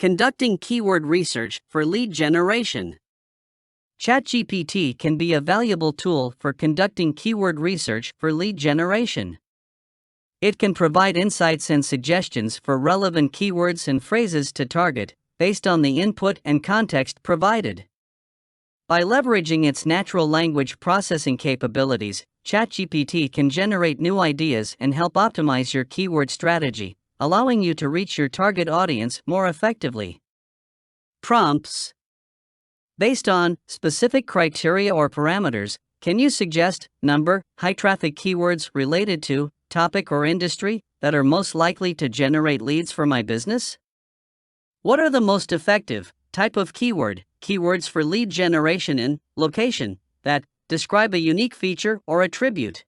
Conducting keyword research for lead generation. ChatGPT can be a valuable tool for conducting keyword research for lead generation. It can provide insights and suggestions for relevant keywords and phrases to target, based on the input and context provided. By leveraging its natural language processing capabilities, ChatGPT can generate new ideas and help optimize your keyword strategy, allowing you to reach your target audience more effectively. Prompts. Based on specific criteria or parameters, can you suggest number, high-traffic keywords related to topic or industry that are most likely to generate leads for my business? What are the most effective type of keywords for lead generation in location that describe a unique feature or attribute?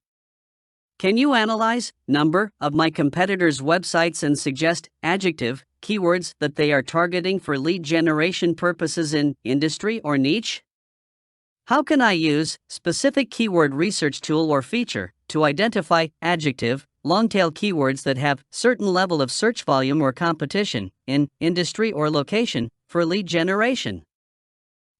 Can you analyze number of my competitors' websites and suggest adjective keywords that they are targeting for lead generation purposes in industry or niche? How can I use specific keyword research tool or feature to identify adjective, long-tail keywords that have certain level of search volume or competition in industry or location for lead generation?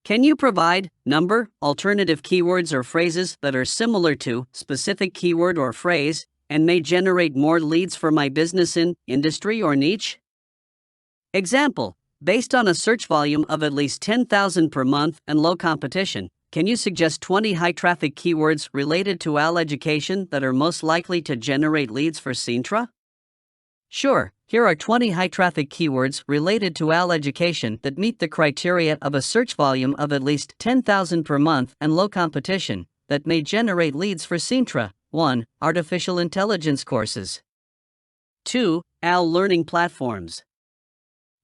Can you provide number, alternative keywords or phrases that are similar to specific keyword or phrase and may generate more leads for my business in industry or niche? Example, based on a search volume of at least 10,000 per month and low competition, can you suggest 20 high-traffic keywords related to AL education that are most likely to generate leads for Sintra? Sure, here are 20 high-traffic keywords related to AL education that meet the criteria of a search volume of at least 10,000 per month and low competition that may generate leads for Sintra. 1. Artificial intelligence courses. 2. AL learning platforms.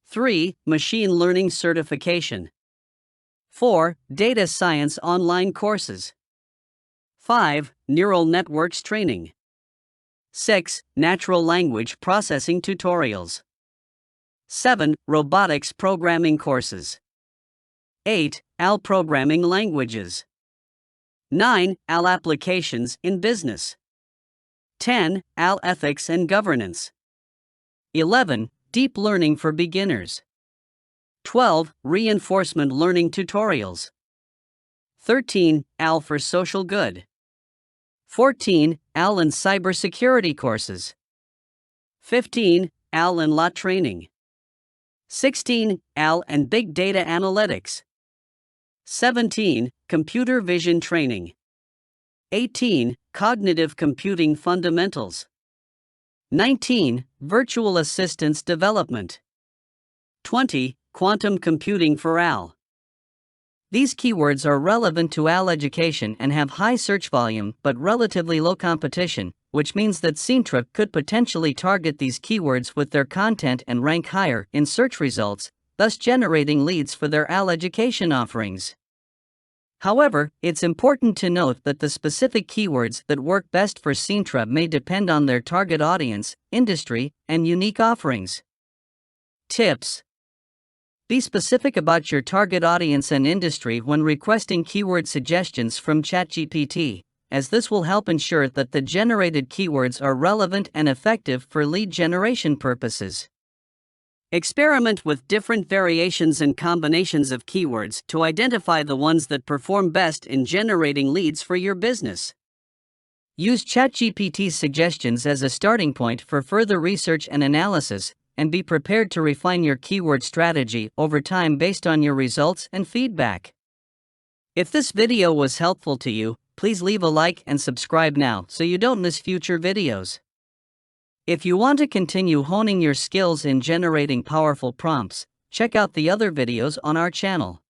3. Machine learning certification. 4. Data science online courses. 5. Neural networks training. 6. Natural language processing tutorials. 7. Robotics programming courses. 8. AL programming languages. 9. AL applications in business. 10. AL ethics and governance. 11. Deep learning for beginners. 12. Reinforcement learning tutorials. 13. AL for social good. 14. AL and cybersecurity courses. 15. AL and law training. 16. AL and big data analytics. 17. Computer vision training. 18. Cognitive computing fundamentals. 19. Virtual assistance development. 20. Quantum computing for AL. These keywords are relevant to AL education and have high search volume but relatively low competition, which means that Sintra could potentially target these keywords with their content and rank higher in search results, thus generating leads for their AL education offerings. However, it's important to note that the specific keywords that work best for Sintra may depend on their target audience, industry, and unique offerings. Tips. Be specific about your target audience and industry when requesting keyword suggestions from ChatGPT, as this will help ensure that the generated keywords are relevant and effective for lead generation purposes. Experiment with different variations and combinations of keywords to identify the ones that perform best in generating leads for your business. Use ChatGPT's suggestions as a starting point for further research and analysis, and be prepared to refine your keyword strategy over time based on your results and feedback. If this video was helpful to you, please leave a like and subscribe now so you don't miss future videos. If you want to continue honing your skills in generating powerful prompts, check out the other videos on our channel.